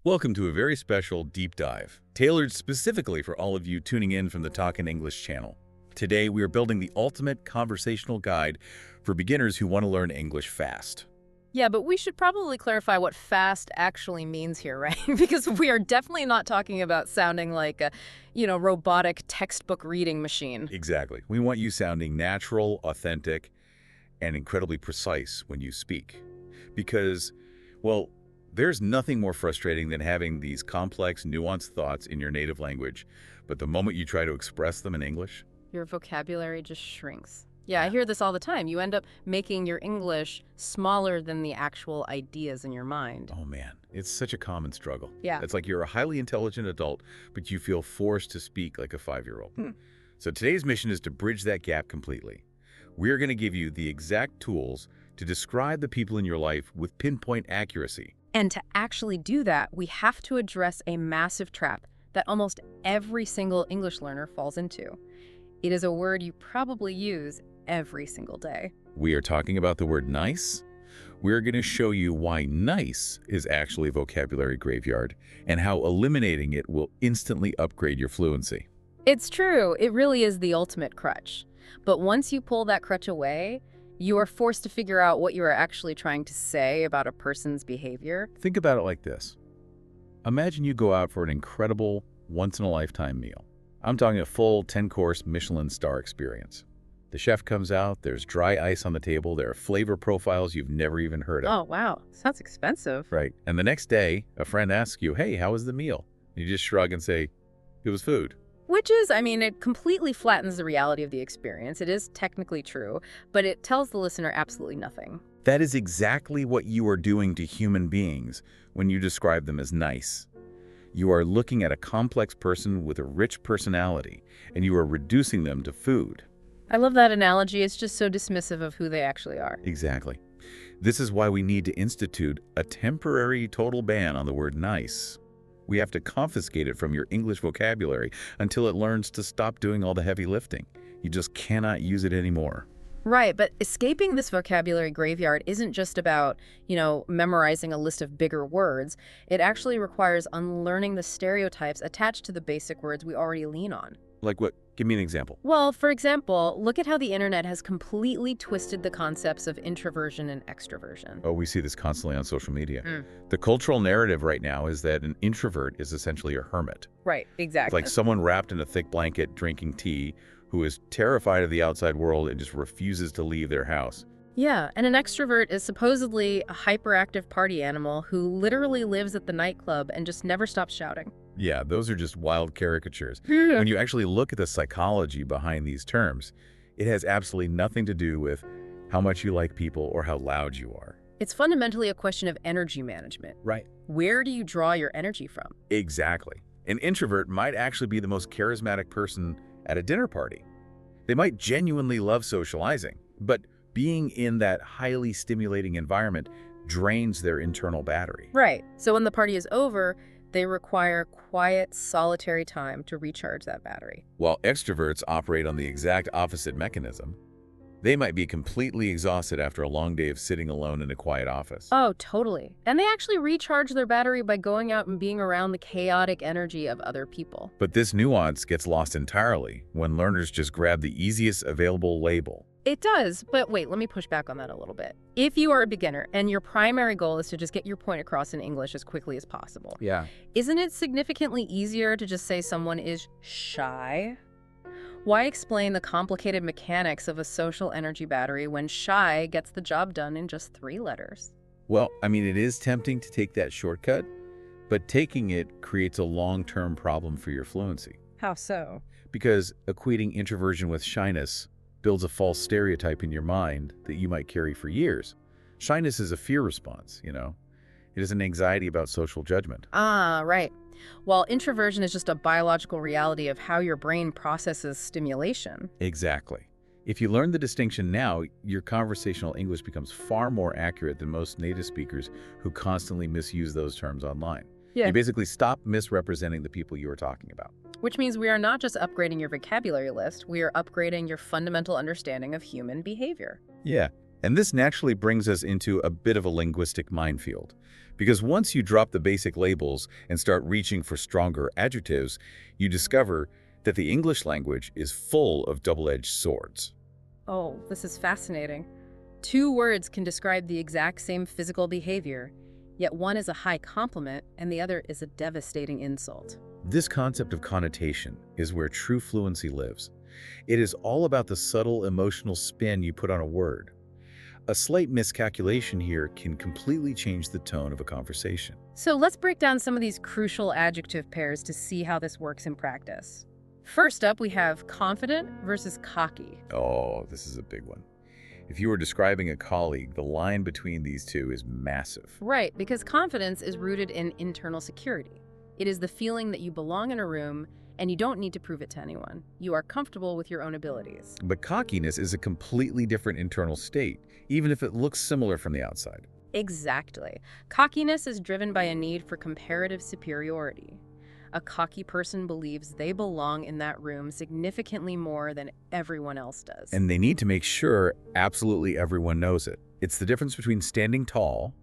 Welcome to a very special deep dive, tailored specifically for all of you tuning in from the Talkin' English channel. Today, we are building the ultimate conversational guide for beginners who want to learn English fast. Yeah, but we should probably clarify what fast actually means here, right? Because we are definitely not talking about sounding like a, robotic textbook reading machine. Exactly. We want you sounding natural, authentic, and incredibly precise when you speak. Because, well, there's nothing more frustrating than having these complex, nuanced thoughts in your native language, but the moment you try to express them in English, Your vocabulary just shrinks. Yeah, I hear this all the time. You end up making your English smaller than the actual ideas in your mind. oh man, it's such a common struggle. Yeah. It's like you're a highly intelligent adult, but you feel forced to speak like a 5-year-old. So today's mission is to bridge that gap completely. We're going to give you the exact tools to describe the people in your life with pinpoint accuracy. And to actually do that, we have to address a massive trap that almost every single English learner falls into. It is a word you probably use every single day. We are talking about the word nice. We're going to show you why nice is actually a vocabulary graveyard and how eliminating it will instantly upgrade your fluency. It's true, it really is the ultimate crutch. But once you pull that crutch away, you are forced to figure out what you are actually trying to say about a person's behavior. Think about it like this. Imagine you go out for an incredible, once-in-a-lifetime meal. I'm talking a full 10-course Michelin star experience. The chef comes out, there's dry ice on the table, there are flavor profiles you've never even heard of. Oh, wow. Sounds expensive. Right. And the next day, a friend asks you, hey, how was the meal? And you just shrug and say, it was food. Which is, it completely flattens the reality of the experience. It is technically true, but it tells the listener absolutely nothing. That is exactly what you are doing to human beings when you describe them as nice. You are looking at a complex person with a rich personality, and you are reducing them to food. I love that analogy. It's just so dismissive of who they actually are. Exactly. This is why we need to institute a temporary total ban on the word nice. We have to confiscate it from your English vocabulary until it learns to stop doing all the heavy lifting. You just cannot use it anymore. Right, but escaping this vocabulary graveyard isn't just about, memorizing a list of bigger words. It actually requires unlearning the stereotypes attached to the basic words we already lean on. Like what? Give me an example. Well, for example, look at how the internet has completely twisted the concepts of introversion and extroversion. Oh, we see this constantly on social media. The cultural narrative right now is that an introvert is essentially a hermit. Right, It's exactly. like someone wrapped in a thick blanket drinking tea who is terrified of the outside world and just refuses to leave their house. Yeah, and an extrovert is supposedly a hyperactive party animal who literally lives at the nightclub and just never stops shouting. Yeah, those are just wild caricatures. When you actually look at the psychology behind these terms, it has absolutely nothing to do with how much you like people or how loud you are. It's fundamentally a question of energy management. Right. Where do you draw your energy from? Exactly. An introvert might actually be the most charismatic person at a dinner party. They might genuinely love socializing, but being in that highly stimulating environment drains their internal battery. Right. So when the party is over, they require quiet, solitary time to recharge that battery. While extroverts operate on the exact opposite mechanism, they might be completely exhausted after a long day of sitting alone in a quiet office. Oh, totally. And they actually recharge their battery by going out and being around the chaotic energy of other people. But this nuance gets lost entirely when learners just grab the easiest available label. It does, but wait, let me push back on that a little bit. If you are a beginner and your primary goal is to just get your point across in English as quickly as possible, Yeah. isn't it significantly easier to just say someone is shy? Why explain the complicated mechanics of a social energy battery when shy gets the job done in just 3 letters? Well, it is tempting to take that shortcut, but taking it creates a long-term problem for your fluency. How so? Because equating introversion with shyness builds a false stereotype in your mind that you might carry for years. Shyness is a fear response, It is an anxiety about social judgment. Ah, right. While introversion is just a biological reality of how your brain processes stimulation. Exactly. If you learn the distinction now, your conversational English becomes far more accurate than most native speakers who constantly misuse those terms online. Yeah. You basically stop misrepresenting the people you are talking about. Which means we are not just upgrading your vocabulary list, we are upgrading your fundamental understanding of human behavior. Yeah, And this naturally brings us into a bit of a linguistic minefield. Because once you drop the basic labels and start reaching for stronger adjectives, you discover that the English language is full of double-edged swords. Oh, this is fascinating. Two words can describe the exact same physical behavior, yet one is a high compliment and the other is a devastating insult. This concept of connotation is where true fluency lives. It is all about the subtle emotional spin you put on a word. A slight miscalculation here can completely change the tone of a conversation. So let's break down some of these crucial adjective pairs to see how this works in practice. First up, we have confident versus cocky. Oh, this is a big one. If you were describing a colleague, the line between these two is massive. Right, because confidence is rooted in internal security. It is the feeling that you belong in a room and you don't need to prove it to anyone. You are comfortable with your own abilities. But cockiness is a completely different internal state, even if it looks similar from the outside. Exactly. Cockiness is driven by a need for comparative superiority. A cocky person believes they belong in that room significantly more than everyone else does. And they need to make sure absolutely everyone knows it. It's the difference between standing tall,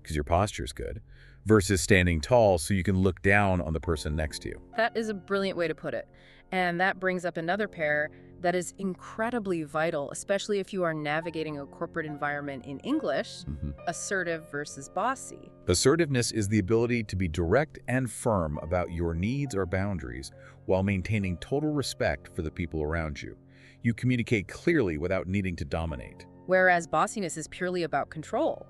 because your posture is good, versus standing tall so you can look down on the person next to you. That is a brilliant way to put it. And that brings up another pair that is incredibly vital, especially if you are navigating a corporate environment in English, assertive versus bossy. Assertiveness is the ability to be direct and firm about your needs or boundaries while maintaining total respect for the people around you. You communicate clearly without needing to dominate. Whereas bossiness is purely about control.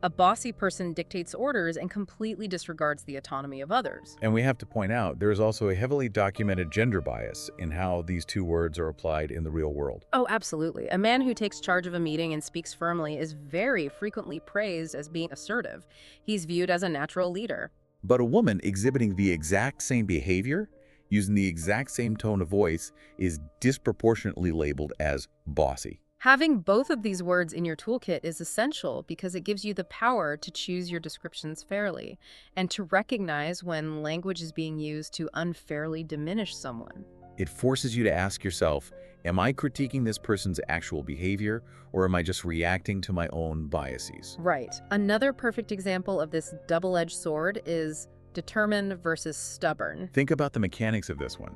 A bossy person dictates orders and completely disregards the autonomy of others. And we have to point out, there is also a heavily documented gender bias in how these two words are applied in the real world. Oh, absolutely. A man who takes charge of a meeting and speaks firmly is very frequently praised as being assertive. He's viewed as a natural leader. But a woman exhibiting the exact same behavior, using the exact same tone of voice, is disproportionately labeled as bossy. Having both of these words in your toolkit is essential because it gives you the power to choose your descriptions fairly and to recognize when language is being used to unfairly diminish someone. It forces you to ask yourself, am I critiquing this person's actual behavior, or am I just reacting to my own biases? Right. Another perfect example of this double-edged sword is determined versus stubborn. Think about the mechanics of this one.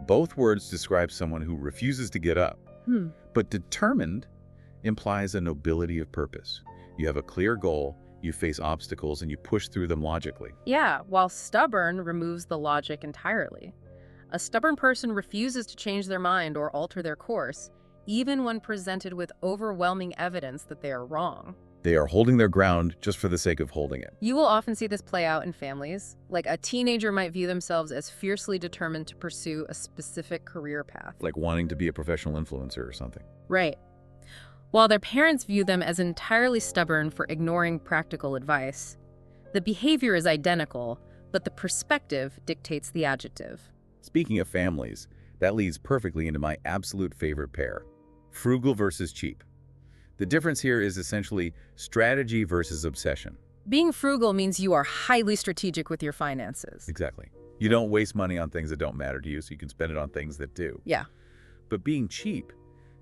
Both words describe someone who refuses to get up. But determined implies a nobility of purpose. You have a clear goal, you face obstacles, and you push through them logically. Yeah, while stubborn removes the logic entirely. A stubborn person refuses to change their mind or alter their course, even when presented with overwhelming evidence that they are wrong. They are holding their ground just for the sake of holding it. You will often see this play out in families. Like a teenager might view themselves as fiercely determined to pursue a specific career path. Like wanting to be a professional influencer or something. Right. While their parents view them as entirely stubborn for ignoring practical advice. The behavior is identical, but the perspective dictates the adjective. Speaking of families, that leads perfectly into my absolute favorite pair. Frugal versus cheap. The difference here is essentially strategy versus obsession. Being frugal means you are highly strategic with your finances. Exactly. You don't waste money on things that don't matter to you, so you can spend it on things that do. Yeah. But being cheap,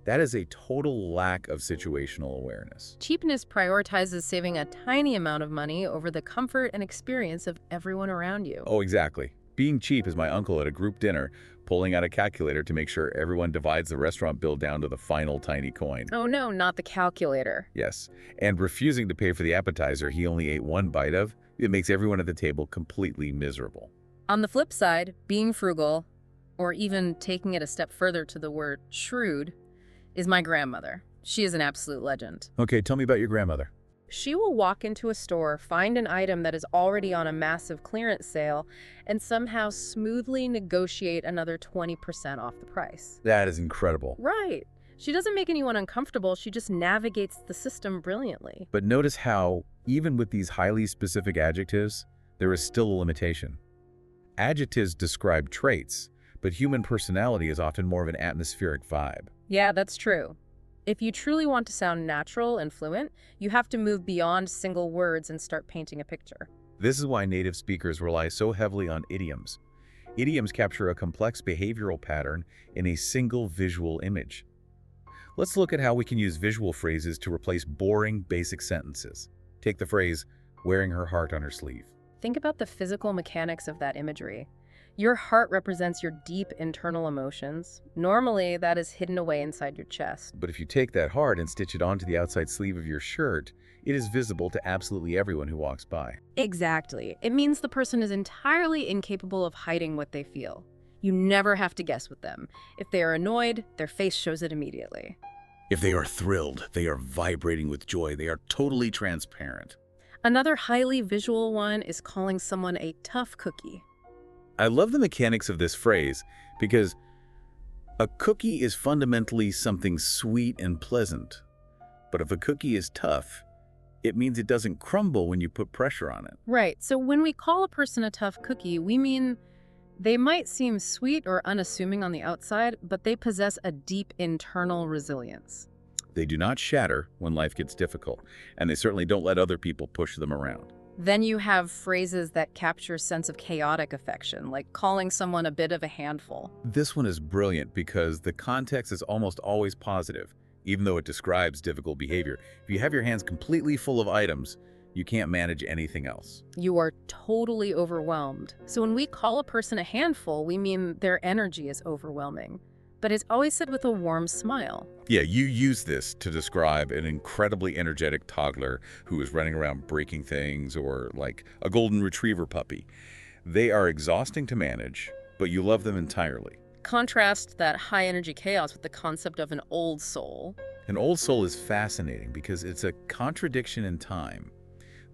that is a total lack of situational awareness. Cheapness prioritizes saving a tiny amount of money over the comfort and experience of everyone around you. Oh, exactly. Being cheap is my uncle at a group dinner, pulling out a calculator to make sure everyone divides the restaurant bill down to the final tiny coin. Oh no, not the calculator. Yes, and refusing to pay for the appetizer he only ate one bite of, it makes everyone at the table completely miserable. On the flip side, being frugal, or even taking it a step further to the word shrewd, is my grandmother. She is an absolute legend. Okay, tell me about your grandmother. She will walk into a store, find an item that is already on a massive clearance sale, and somehow smoothly negotiate another 20% off the price. That is incredible. Right. She doesn't make anyone uncomfortable, she just navigates the system brilliantly. But notice how, even with these highly specific adjectives, there is still a limitation. Adjectives describe traits, but human personality is often more of an atmospheric vibe. Yeah, that's true. If you truly want to sound natural and fluent, you have to move beyond single words and start painting a picture. This is why native speakers rely so heavily on idioms. Idioms capture a complex behavioral pattern in a single visual image. Let's look at how we can use visual phrases to replace boring, basic sentences. Take the phrase, wearing her heart on her sleeve. Think about the physical mechanics of that imagery. Your heart represents your deep internal emotions. Normally, that is hidden away inside your chest. But if you take that heart and stitch it onto the outside sleeve of your shirt, it is visible to absolutely everyone who walks by. Exactly. It means the person is entirely incapable of hiding what they feel. You never have to guess with them. If they are annoyed, their face shows it immediately. If they are thrilled, they are vibrating with joy, they are totally transparent. Another highly visual one is calling someone a tough cookie. I love the mechanics of this phrase because a cookie is fundamentally something sweet and pleasant. But if a cookie is tough, it means it doesn't crumble when you put pressure on it. Right, so when we call a person a tough cookie, we mean they might seem sweet or unassuming on the outside, but they possess a deep internal resilience. They do not shatter when life gets difficult, and they certainly don't let other people push them around. Then you have phrases that capture a sense of chaotic affection, like calling someone a bit of a handful. This one is brilliant because the context is almost always positive, even though it describes difficult behavior. If you have your hands completely full of items, you can't manage anything else. You are totally overwhelmed. So when we call a person a handful, we mean their energy is overwhelming. But it's always said with a warm smile. Yeah, you use this to describe an incredibly energetic toddler who is running around breaking things, or like a golden retriever puppy. They are exhausting to manage, but you love them entirely. Contrast that high-energy chaos with the concept of an old soul. An old soul is fascinating because it's a contradiction in time.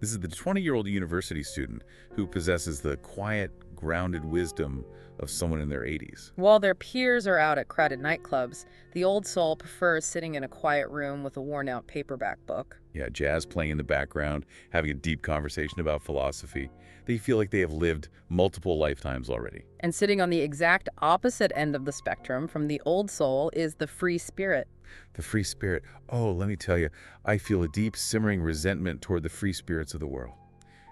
This is the 20-year-old university student who possesses the quiet, grounded wisdom of someone in their 80s. While their peers are out at crowded nightclubs, the old soul prefers sitting in a quiet room with a worn-out paperback book. Yeah, jazz playing in the background, having a deep conversation about philosophy. They feel like they have lived multiple lifetimes already. And sitting on the exact opposite end of the spectrum from the old soul is the free spirit. The free spirit. Oh, let me tell you, I feel a deep simmering resentment toward the free spirits of the world.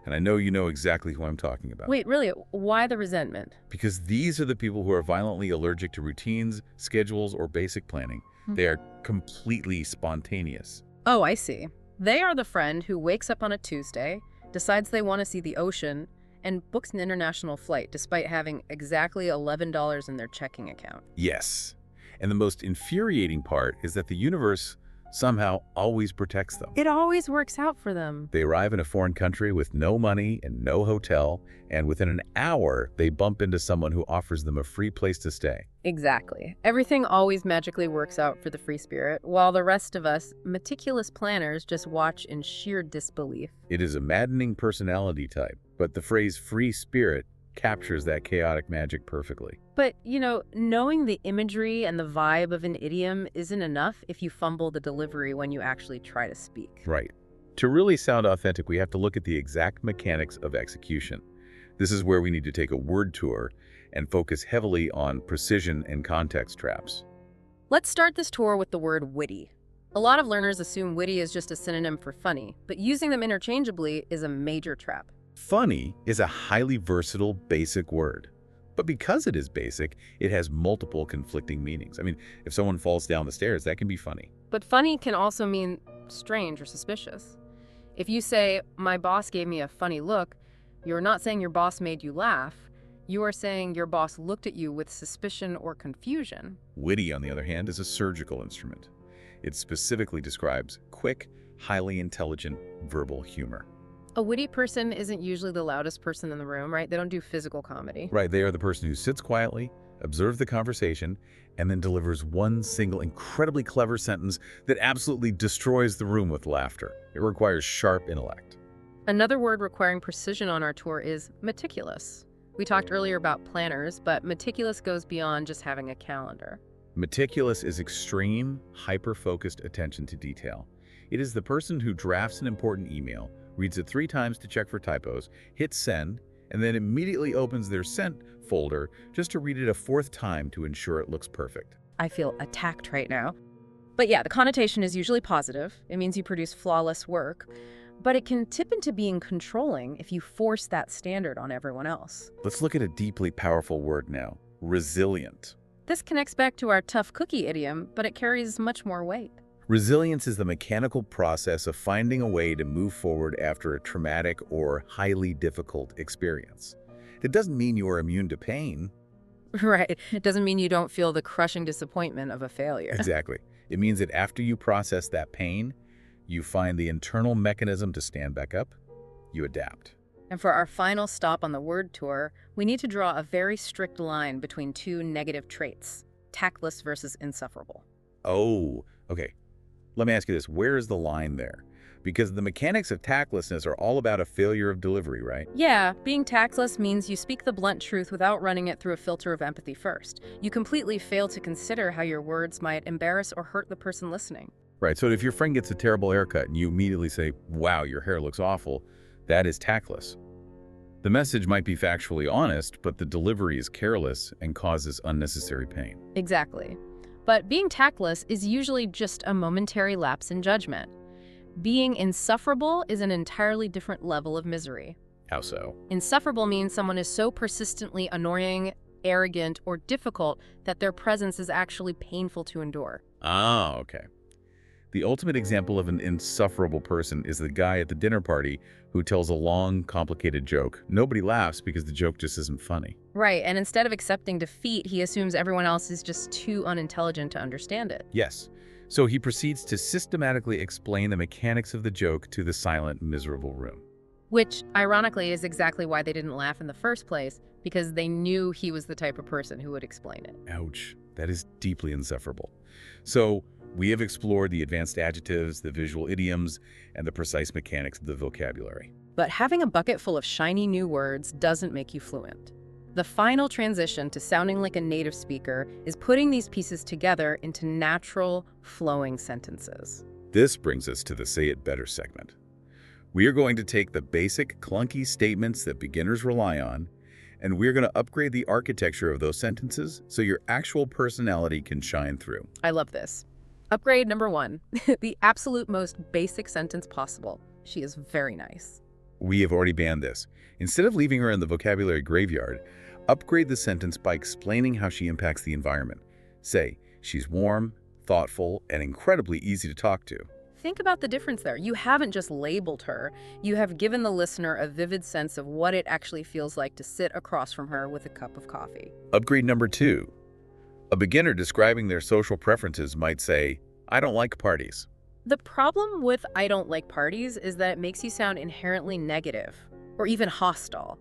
And I know you know exactly who I'm talking about. Wait, really? Why the resentment? Because these are the people who are violently allergic to routines, schedules, or basic planning. They are completely spontaneous. Oh, I see. They are the friend who wakes up on a Tuesday, decides they want to see the ocean, and books an international flight despite having exactly $11 in their checking account. Yes. And the most infuriating part is that the universe somehow always protects them. It always works out for them. They arrive in a foreign country with no money and no hotel, and within an hour, they bump into someone who offers them a free place to stay. Exactly. Everything always magically works out for the free spirit, while the rest of us, meticulous planners, just watch in sheer disbelief. It is a maddening personality type, but the phrase free spirit captures that chaotic magic perfectly. But, knowing the imagery and the vibe of an idiom isn't enough if you fumble the delivery when you actually try to speak. Right. To really sound authentic, we have to look at the exact mechanics of execution. This is where we need to take a word tour and focus heavily on precision and context traps. Let's start this tour with the word witty. A lot of learners assume witty is just a synonym for funny, but using them interchangeably is a major trap. Funny is a highly versatile, basic word. But because it is basic, it has multiple conflicting meanings. I mean, if someone falls down the stairs, that can be funny. But funny can also mean strange or suspicious. If you say, "My boss gave me a funny look," you're not saying your boss made you laugh. You are saying your boss looked at you with suspicion or confusion. Witty, on the other hand, is a surgical instrument. It specifically describes quick, highly intelligent verbal humor. A witty person isn't usually the loudest person in the room, right? They don't do physical comedy. Right, they are the person who sits quietly, observes the conversation, and then delivers one single incredibly clever sentence that absolutely destroys the room with laughter. It requires sharp intellect. Another word requiring precision on our tour is meticulous. We talked earlier about planners, but meticulous goes beyond just having a calendar. Meticulous is extreme, hyper-focused attention to detail. It is the person who drafts an important email, reads it 3 times to check for typos, hits send, and then immediately opens their sent folder just to read it a 4th time to ensure it looks perfect. I feel attacked right now. But yeah, the connotation is usually positive. It means you produce flawless work. But it can tip into being controlling if you force that standard on everyone else. Let's look at a deeply powerful word now, resilient. This connects back to our tough cookie idiom, but it carries much more weight. Resilience is the mechanical process of finding a way to move forward after a traumatic or highly difficult experience. It doesn't mean you are immune to pain. Right. It doesn't mean you don't feel the crushing disappointment of a failure. Exactly. It means that after you process that pain, you find the internal mechanism to stand back up, you adapt. And for our final stop on the word tour, we need to draw a very strict line between two negative traits, tactless versus insufferable. Oh, okay. Let me ask you this. Where is the line there? Because the mechanics of tactlessness are all about a failure of delivery, right? Yeah, being tactless means you speak the blunt truth without running it through a filter of empathy first. You completely fail to consider how your words might embarrass or hurt the person listening. Right. So if your friend gets a terrible haircut and you immediately say, wow, your hair looks awful, that is tactless. The message might be factually honest, but the delivery is careless and causes unnecessary pain. Exactly. But being tactless is usually just a momentary lapse in judgment. Being insufferable is an entirely different level of misery. How so? Insufferable means someone is so persistently annoying, arrogant, or difficult that their presence is actually painful to endure. Ah, okay. The ultimate example of an insufferable person is the guy at the dinner party who tells a long, complicated joke. Nobody laughs because the joke just isn't funny. Right, and instead of accepting defeat, he assumes everyone else is just too unintelligent to understand it. Yes. So he proceeds to systematically explain the mechanics of the joke to the silent, miserable room. Which, ironically, is exactly why they didn't laugh in the first place, because they knew he was the type of person who would explain it. Ouch. That is deeply insufferable. So we have explored the advanced adjectives, the visual idioms, and the precise mechanics of the vocabulary. But having a bucket full of shiny new words doesn't make you fluent. The final transition to sounding like a native speaker is putting these pieces together into natural, flowing sentences. This brings us to the Say It Better segment. We are going to take the basic, clunky statements that beginners rely on, and we're going to upgrade the architecture of those sentences so your actual personality can shine through. I love this. Upgrade number 1, the absolute most basic sentence possible. She is very nice. We have already banned this. Instead of leaving her in the vocabulary graveyard, upgrade the sentence by explaining how she impacts the environment. Say, she's warm, thoughtful, and incredibly easy to talk to. Think about the difference there. You haven't just labeled her. You have given the listener a vivid sense of what it actually feels like to sit across from her with a cup of coffee. Upgrade number 2. A beginner describing their social preferences might say, I don't like parties. The problem with I don't like parties is that it makes you sound inherently negative or even hostile.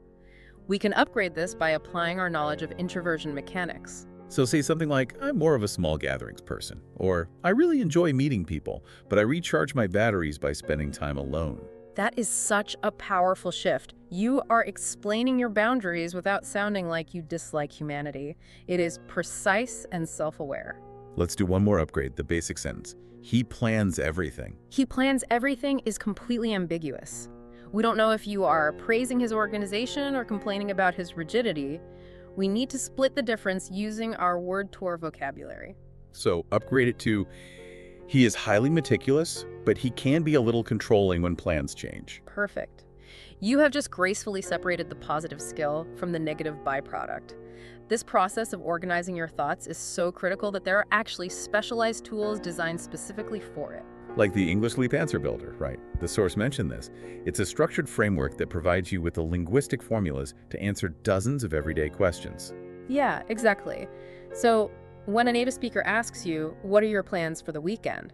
We can upgrade this by applying our knowledge of introversion mechanics. So say something like, I'm more of a small gatherings person, or I really enjoy meeting people, but I recharge my batteries by spending time alone. That is such a powerful shift. You are explaining your boundaries without sounding like you dislike humanity. It is precise and self-aware. Let's do one more upgrade, the basic sentence. He plans everything. He plans everything is completely ambiguous. We don't know if you are praising his organization or complaining about his rigidity. We need to split the difference using our word tour vocabulary. So upgrade it to, he is highly meticulous, but he can be a little controlling when plans change. Perfect. You have just gracefully separated the positive skill from the negative byproduct. This process of organizing your thoughts is so critical that there are actually specialized tools designed specifically for it. Like the English Leap Answer Builder, right? The source mentioned this. It's a structured framework that provides you with the linguistic formulas to answer dozens of everyday questions. Yeah, exactly. So when a native speaker asks you, what are your plans for the weekend?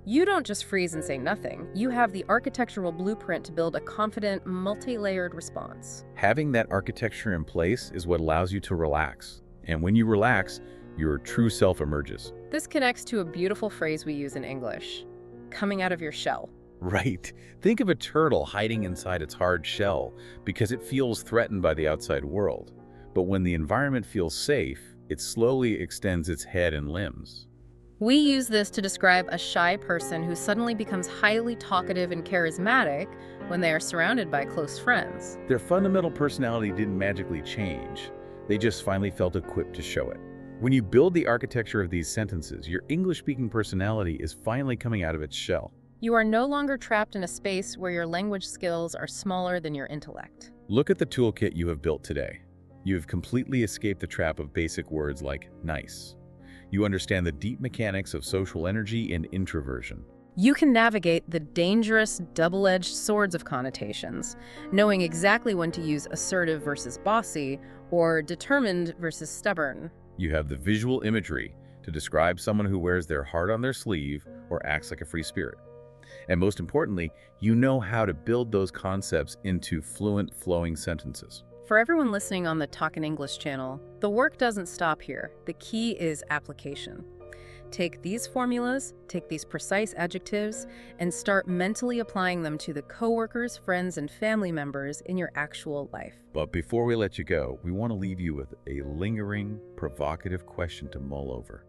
You don't just freeze and say nothing. You have the architectural blueprint to build a confident, multi-layered response. Having that architecture in place is what allows you to relax. And when you relax, your true self emerges. This connects to a beautiful phrase we use in English, coming out of your shell. Right. Think of a turtle hiding inside its hard shell because it feels threatened by the outside world. But when the environment feels safe, it slowly extends its head and limbs. We use this to describe a shy person who suddenly becomes highly talkative and charismatic when they are surrounded by close friends. Their fundamental personality didn't magically change. They just finally felt equipped to show it. When you build the architecture of these sentences, your English-speaking personality is finally coming out of its shell. You are no longer trapped in a space where your language skills are smaller than your intellect. Look at the toolkit you have built today. You have completely escaped the trap of basic words like nice. You understand the deep mechanics of social energy and introversion. You can navigate the dangerous, double-edged swords of connotations, knowing exactly when to use assertive versus bossy, or determined versus stubborn. You have the visual imagery to describe someone who wears their heart on their sleeve or acts like a free spirit. And most importantly, you know how to build those concepts into fluent, flowing sentences. For everyone listening on the Talkin' English channel, the work doesn't stop here. The key is application. Take these formulas, take these precise adjectives, and start mentally applying them to the coworkers, friends, and family members in your actual life. But before we let you go, we want to leave you with a lingering, provocative question to mull over.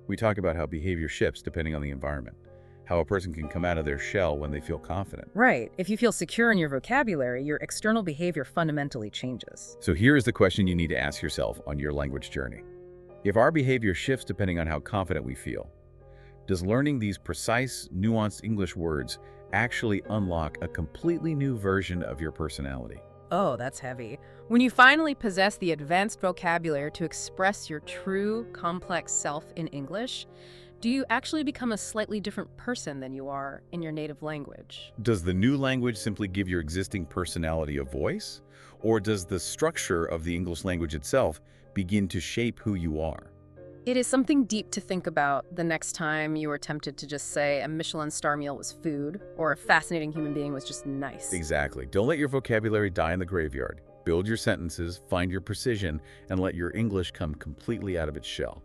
We talk about how behavior shifts depending on the environment, how a person can come out of their shell when they feel confident. Right. If you feel secure in your vocabulary, your external behavior fundamentally changes. So here is the question you need to ask yourself on your language journey. If our behavior shifts depending on how confident we feel, does learning these precise, nuanced English words actually unlock a completely new version of your personality? Oh, that's heavy. When you finally possess the advanced vocabulary to express your true, complex self in English, do you actually become a slightly different person than you are in your native language? Does the new language simply give your existing personality a voice? Or does the structure of the English language itself begin to shape who you are? It is something deep to think about the next time you are tempted to just say a Michelin star meal was food, or a fascinating human being was just nice. Exactly. Don't let your vocabulary die in the graveyard. Build your sentences, find your precision, and let your English come completely out of its shell.